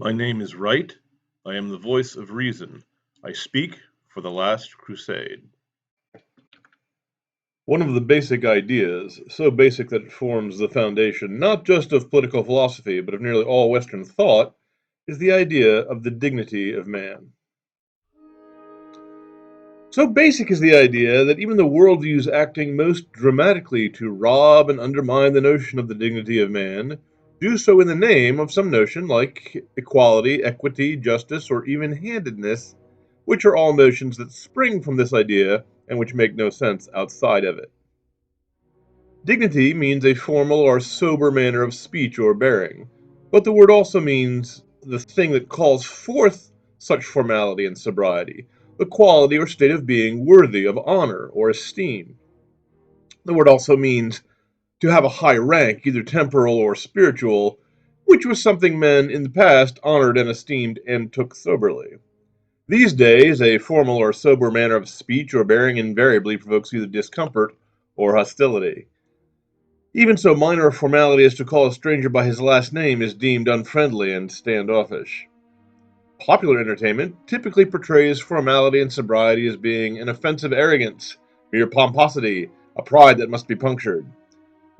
My name is Wright. I am the voice of reason. I speak for the Last Crusade. One of the basic ideas, so basic that it forms the foundation not just of political philosophy, but of nearly all Western thought, is the idea of the dignity of man. So basic is the idea that even the worldviews acting most dramatically to rob and undermine the notion of the dignity of man do so in the name of some notion like equality, equity, justice, or even handedness, which are all notions that spring from this idea and which make no sense outside of it. Dignity means a formal or sober manner of speech or bearing, but the word also means the thing that calls forth such formality and sobriety, the quality or state of being worthy of honor or esteem. The word also means to have a high rank, either temporal or spiritual, which was something men in the past honored and esteemed and took soberly. These days, a formal or sober manner of speech or bearing invariably provokes either discomfort or hostility. Even so minor a formality as to call a stranger by his last name is deemed unfriendly and standoffish. Popular entertainment typically portrays formality and sobriety as being an offensive arrogance, mere pomposity, a pride that must be punctured.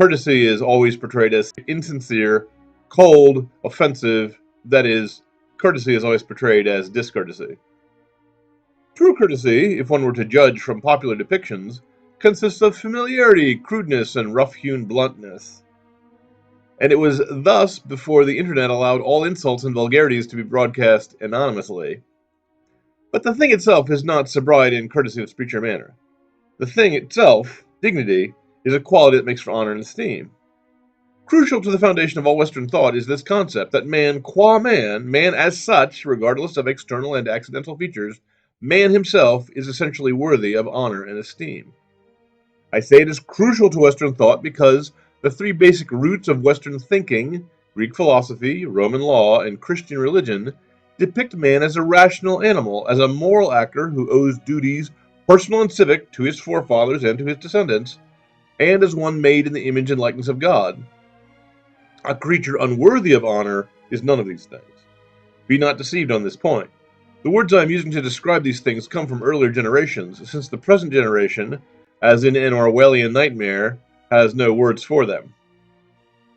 Courtesy is always portrayed as insincere, cold, offensive, that is, courtesy is always portrayed as discourtesy. True courtesy, if one were to judge from popular depictions, consists of familiarity, crudeness, and rough-hewn bluntness. And it was thus before the internet allowed all insults and vulgarities to be broadcast anonymously. But the thing itself is not sobriety and courtesy of speech or manner. The thing itself, dignity, is a quality that makes for honor and esteem. Crucial to the foundation of all Western thought is this concept that man qua man, man as such, regardless of external and accidental features, man himself is essentially worthy of honor and esteem. I say it is crucial to Western thought because the three basic roots of Western thinking, Greek philosophy, Roman law, and Christian religion, depict man as a rational animal, as a moral actor who owes duties, personal and civic, to his forefathers and to his descendants, and as one made in the image and likeness of God. A creature unworthy of honor is none of these things. Be not deceived on this point. The words I am using to describe these things come from earlier generations, since the present generation, as in an Orwellian nightmare, has no words for them.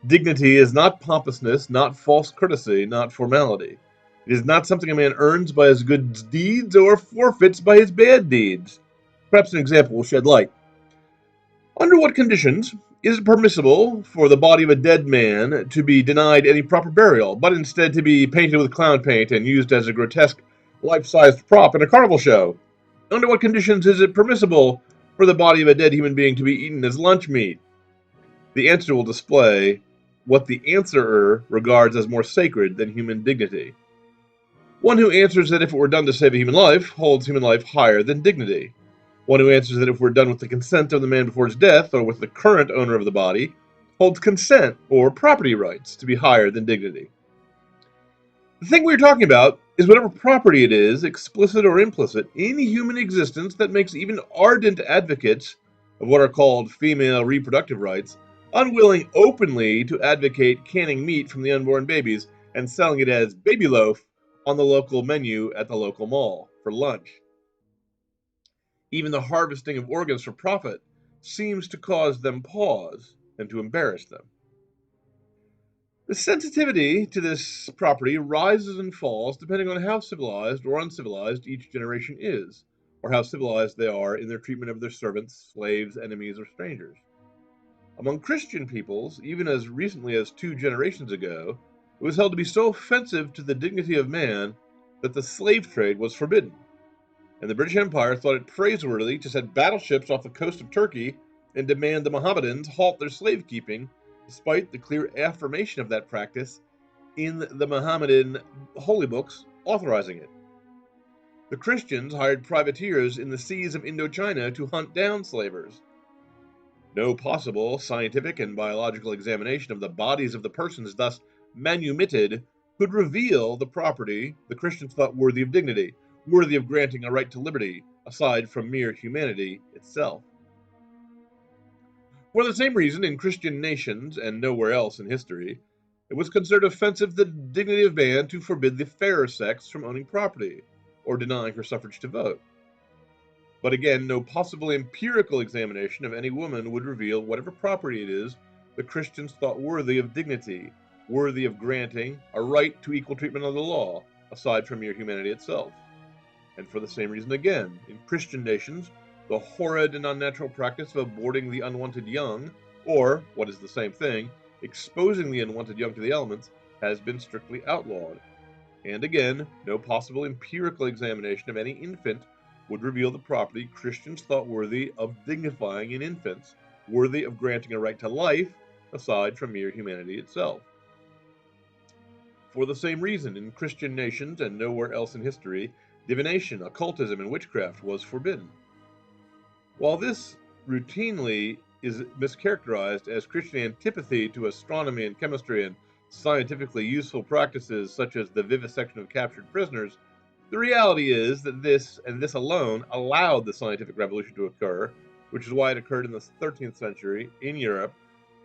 Dignity is not pompousness, not false courtesy, not formality. It is not something a man earns by his good deeds or forfeits by his bad deeds. Perhaps an example will shed light. Under what conditions is it permissible for the body of a dead man to be denied any proper burial, but instead to be painted with clown paint and used as a grotesque life-sized prop in a carnival show? Under what conditions is it permissible for the body of a dead human being to be eaten as lunch meat? The answer will display what the answerer regards as more sacred than human dignity. One who answers that if it were done to save a human life holds human life higher than dignity. One who answers that if we're done with the consent of the man before his death, or with the current owner of the body, holds consent or property rights to be higher than dignity. The thing we're talking about is whatever property it is, explicit or implicit, in human existence that makes even ardent advocates of what are called female reproductive rights unwilling openly to advocate canning meat from the unborn babies and selling it as baby loaf on the local menu at the local mall for lunch. Even the harvesting of organs for profit seems to cause them pause and to embarrass them. The sensitivity to this property rises and falls depending on how civilized or uncivilized each generation is, or how civilized they are in their treatment of their servants, slaves, enemies, or strangers. Among Christian peoples, even as recently as 2 generations ago, it was held to be so offensive to the dignity of man that the slave trade was forbidden, and the British Empire thought it praiseworthy to send battleships off the coast of Turkey and demand the Mohammedans halt their slave keeping, despite the clear affirmation of that practice in the Mohammedan holy books authorizing it. The Christians hired privateers in the seas of Indochina to hunt down slavers. No possible scientific and biological examination of the bodies of the persons thus manumitted could reveal the property the Christians thought worthy of dignity, worthy of granting a right to liberty, aside from mere humanity itself. For the same reason, in Christian nations, and nowhere else in history, It was considered offensive to the dignity of man to forbid the fairer sex from owning property or denying her suffrage to vote. But again, no possible empirical examination of any woman would reveal whatever property it is the Christians thought worthy of dignity, worthy of granting a right to equal treatment under the law, aside from mere humanity itself. And for the same reason again, in Christian nations, the horrid and unnatural practice of aborting the unwanted young, or, what is the same thing, exposing the unwanted young to the elements, has been strictly outlawed. And again, no possible empirical examination of any infant would reveal the property Christians thought worthy of dignifying in infants, worthy of granting a right to life, aside from mere humanity itself. For the same reason, in Christian nations and nowhere else in history, divination, occultism, and witchcraft was forbidden. While this routinely is mischaracterized as Christian antipathy to astronomy and chemistry and scientifically useful practices such as the vivisection of captured prisoners, the reality is that this, and this alone, allowed the scientific revolution to occur, which is why it occurred in the 13th century in Europe,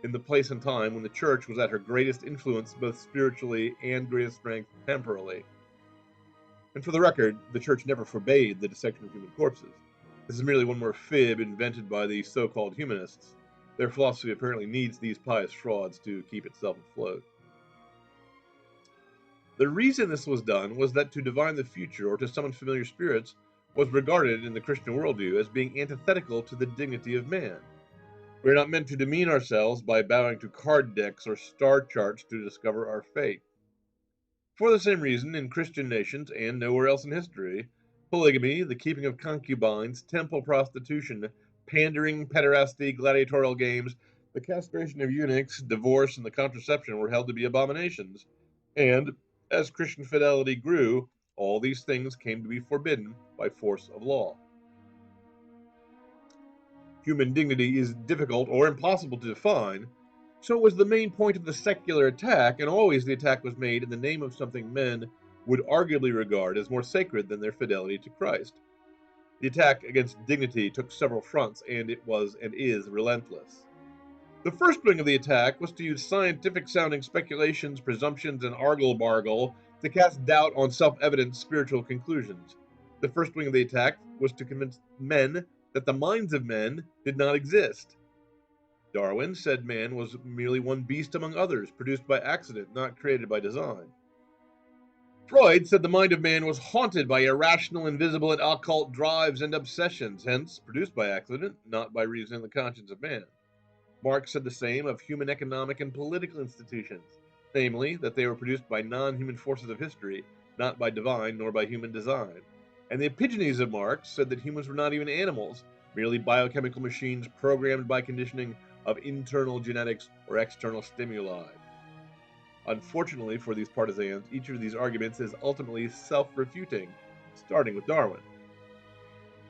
in the place and time when the Church was at her greatest influence both spiritually and greatest strength temporally. And for the record, the Church never forbade the dissection of human corpses. This is merely one more fib invented by the so-called humanists. Their philosophy apparently needs these pious frauds to keep itself afloat. The reason this was done was that to divine the future or to summon familiar spirits was regarded in the Christian worldview as being antithetical to the dignity of man. We are not meant to demean ourselves by bowing to card decks or star charts to discover our fate. For the same reason, in Christian nations and nowhere else in history, polygamy, the keeping of concubines, temple prostitution, pandering, pederasty, gladiatorial games, the castration of eunuchs, divorce, and the contraception were held to be abominations. And, as Christian fidelity grew, all these things came to be forbidden by force of law. Human dignity is difficult or impossible to define, so it was the main point of the secular attack, and always the attack was made in the name of something men would arguably regard as more sacred than their fidelity to Christ. The attack against dignity took several fronts, and it was and is relentless. The first wing of the attack was to use scientific-sounding speculations, presumptions, and argle-bargle to cast doubt on self-evident spiritual conclusions. The first wing of the attack was to convince men that the minds of men did not exist. Darwin said man was merely one beast among others, produced by accident, not created by design. Freud said the mind of man was haunted by irrational, invisible, and occult drives and obsessions, hence produced by accident, not by reason in the conscience of man. Marx said the same of human economic and political institutions, namely, that they were produced by non-human forces of history, not by divine nor by human design. And the Epigenies of Marx said that humans were not even animals, merely biochemical machines programmed by conditioning of internal genetics or external stimuli. Unfortunately for these partisans, each of these arguments is ultimately self-refuting, starting with Darwin.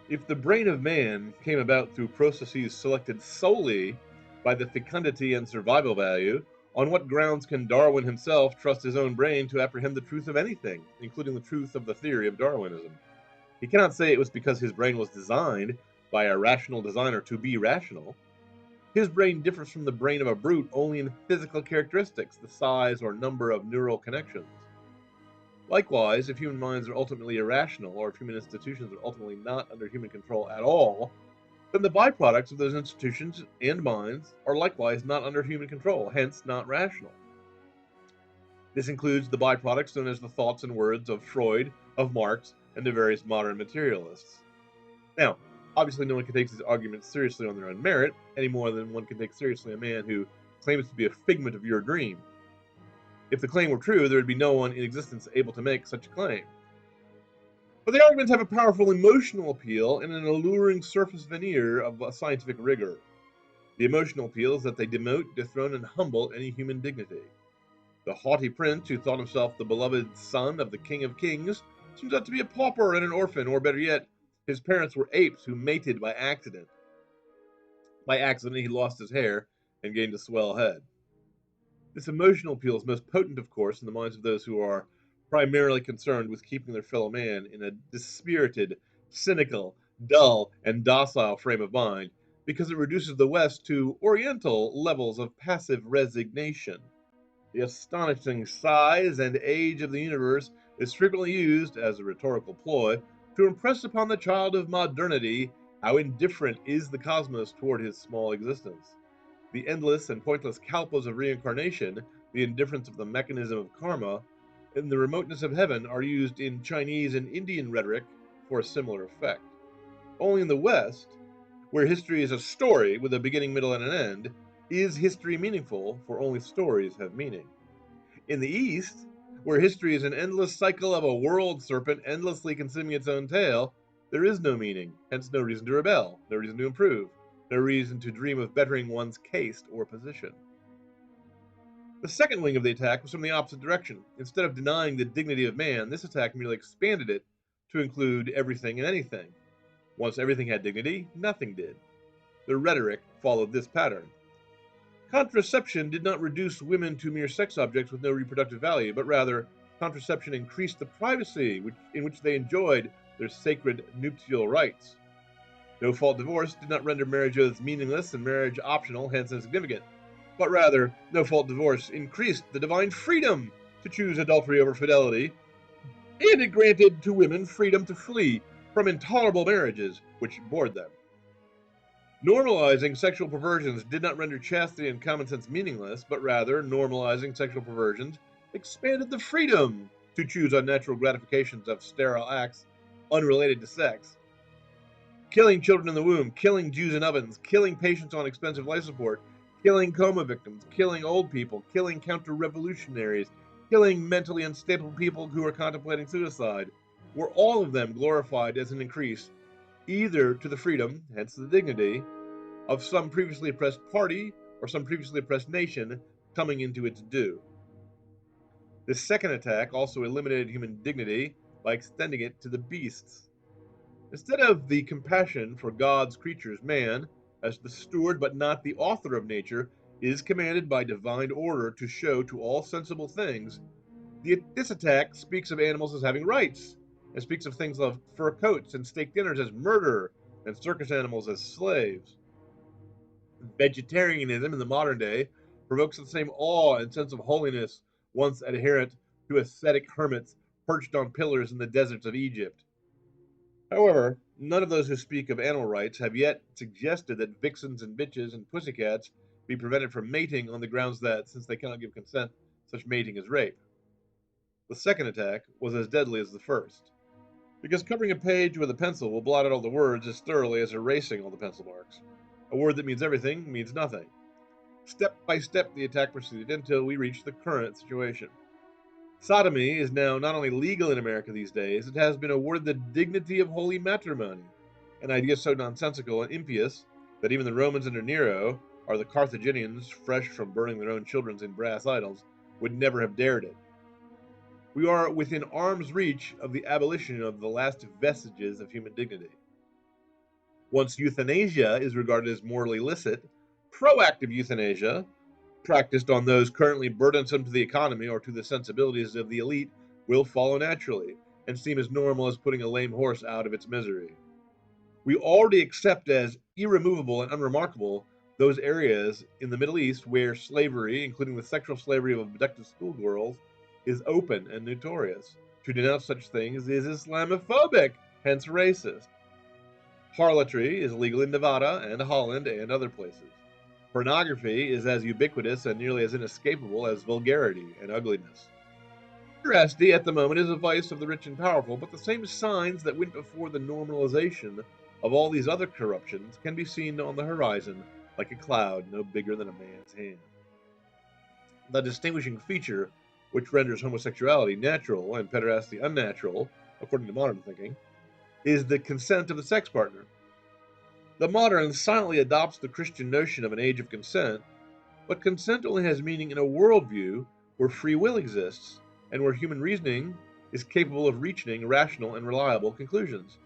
If the brain of man came about through processes selected solely by the fecundity and survival value, on what grounds can Darwin himself trust his own brain to apprehend the truth of anything, including the truth of the theory of Darwinism? He cannot say it was because his brain was designed by a rational designer to be rational. His brain differs from the brain of a brute only in physical characteristics, the size or number of neural connections. Likewise, if human minds are ultimately irrational, or if human institutions are ultimately not under human control at all, then the byproducts of those institutions and minds are likewise not under human control, hence not rational. This includes the byproducts known as the thoughts and words of Freud, of Marx, and the various modern materialists. Now, obviously no one can take these arguments seriously on their own merit, any more than one can take seriously a man who claims to be a figment of your dream. If the claim were true, there would be no one in existence able to make such a claim. But the arguments have a powerful emotional appeal and an alluring surface veneer of scientific rigor. The emotional appeal is that they demote, dethrone, and humble any human dignity. The haughty prince who thought himself the beloved son of the King of Kings turns out to be a pauper and an orphan, or better yet, his parents were apes who mated by accident. By accident, he lost his hair and gained a swell head. This emotional appeal is most potent, of course, in the minds of those who are primarily concerned with keeping their fellow man in a dispirited, cynical, dull, and docile frame of mind, because it reduces the West to Oriental levels of passive resignation. The astonishing size and age of the universe is frequently used as a rhetorical ploy to impress upon the child of modernity how indifferent is the cosmos toward his small existence. The endless and pointless kalpas of reincarnation, the indifference of the mechanism of karma, and the remoteness of heaven are used in Chinese and Indian rhetoric for a similar effect. Only in the West, where history is a story with a beginning, middle, and an end, is history meaningful, for only stories have meaning. In the East, where history is an endless cycle of a world serpent endlessly consuming its own tail, there is no meaning, hence no reason to rebel, no reason to improve, no reason to dream of bettering one's caste or position. The second wing of the attack was from the opposite direction. Instead of denying the dignity of man, this attack merely expanded it to include everything and anything. Once everything had dignity, nothing did. The rhetoric followed this pattern. Contraception did not reduce women to mere sex objects with no reproductive value, but rather, contraception increased the privacy in which they enjoyed their sacred nuptial rights. No fault divorce did not render marriage oaths meaningless and marriage optional, hence insignificant, but rather, no fault divorce increased the divine freedom to choose adultery over fidelity, and it granted to women freedom to flee from intolerable marriages which bored them. Normalizing sexual perversions did not render chastity and common sense meaningless, but rather, normalizing sexual perversions expanded the freedom to choose unnatural gratifications of sterile acts unrelated to sex. Killing children in the womb, killing Jews in ovens, killing patients on expensive life support, killing coma victims, killing old people, killing counter-revolutionaries, killing mentally unstable people who are contemplating suicide, were all of them glorified as an increase either to the freedom, hence the dignity, of some previously oppressed party or some previously oppressed nation coming into its due. This second attack also eliminated human dignity by extending it to the beasts. Instead of the compassion for God's creatures, man, as the steward but not the author of nature, is commanded by divine order to show to all sensible things. This attack speaks of animals as having rights, and speaks of things like fur coats and steak dinners as murder, and circus animals as slaves. Vegetarianism in the modern day provokes the same awe and sense of holiness once adherent to ascetic hermits perched on pillars in the deserts of Egypt. However, none of those who speak of animal rights have yet suggested that vixens and bitches and pussycats be prevented from mating on the grounds that, since they cannot give consent, such mating is rape. The second attack was as deadly as the first, because covering a page with a pencil will blot out all the words as thoroughly as erasing all the pencil marks. A word that means everything means nothing. Step by step, the attack proceeded until we reached the current situation. Sodomy is now not only legal in America these days, it has been awarded the dignity of holy matrimony, an idea so nonsensical and impious that even the Romans under Nero, or the Carthaginians, fresh from burning their own children in brass idols, would never have dared it. We are within arm's reach of the abolition of the last vestiges of human dignity. Once euthanasia is regarded as morally licit, proactive euthanasia, practiced on those currently burdensome to the economy or to the sensibilities of the elite, will follow naturally and seem as normal as putting a lame horse out of its misery. We already accept as irremovable and unremarkable those areas in the Middle East where slavery, including the sexual slavery of abducted schoolgirls, is open and notorious. To denounce such things is Islamophobic, hence racist. Harlotry is legal in Nevada and Holland and other places. Pornography is as ubiquitous and nearly as inescapable as vulgarity and ugliness. Pederasty at the moment is a vice of the rich and powerful, but the same signs that went before the normalization of all these other corruptions can be seen on the horizon like a cloud no bigger than a man's hand. The distinguishing feature which renders homosexuality natural and pederasty unnatural, according to modern thinking, is the consent of the sex partner. The modern silently adopts the Christian notion of an age of consent, but consent only has meaning in a worldview where free will exists and where human reasoning is capable of reaching rational and reliable conclusions.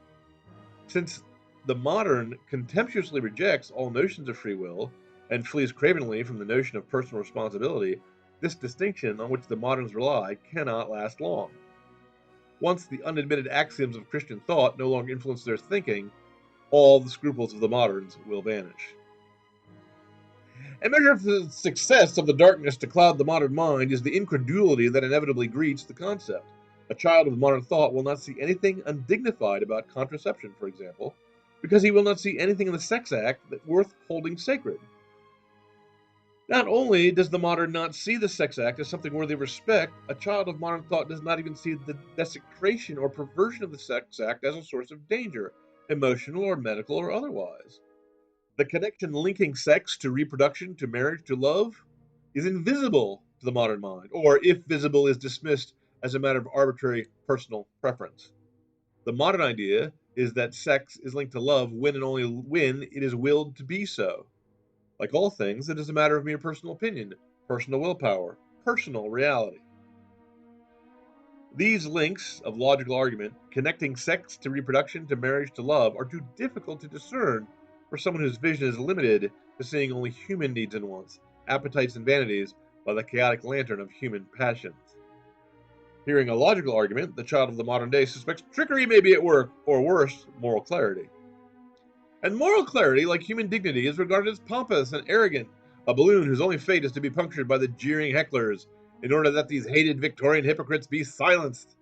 Since the modern contemptuously rejects all notions of free will and flees cravenly from the notion of personal responsibility, this distinction on which the moderns rely cannot last long. Once the unadmitted axioms of Christian thought no longer influence their thinking, all the scruples of the moderns will vanish. A measure of the success of the darkness to cloud the modern mind is the incredulity that inevitably greets the concept. A child of modern thought will not see anything undignified about contraception, for example, because he will not see anything in the sex act that worth holding sacred. Not only does the modern not see the sex act as something worthy of respect, a child of modern thought does not even see the desecration or perversion of the sex act as a source of danger, emotional or medical or otherwise. The connection linking sex to reproduction, to marriage, to love is invisible to the modern mind, or if visible, is dismissed as a matter of arbitrary personal preference. The modern idea is that sex is linked to love when and only when it is willed to be so. Like all things, it is a matter of mere personal opinion, personal willpower, personal reality. These links of logical argument, connecting sex to reproduction, to marriage, to love, are too difficult to discern for someone whose vision is limited to seeing only human needs and wants, appetites and vanities by the chaotic lantern of human passions. Hearing a logical argument, the child of the modern day suspects trickery may be at work, or worse, moral clarity. And moral clarity, like human dignity, is regarded as pompous and arrogant, a balloon whose only fate is to be punctured by the jeering hecklers, in order that these hated Victorian hypocrites be silenced.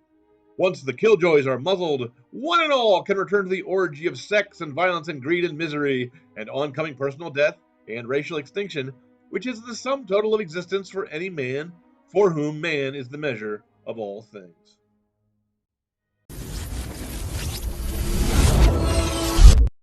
Once the killjoys are muzzled, one and all can return to the orgy of sex and violence and greed and misery, and oncoming personal death and racial extinction, which is the sum total of existence for any man, for whom man is the measure of all things.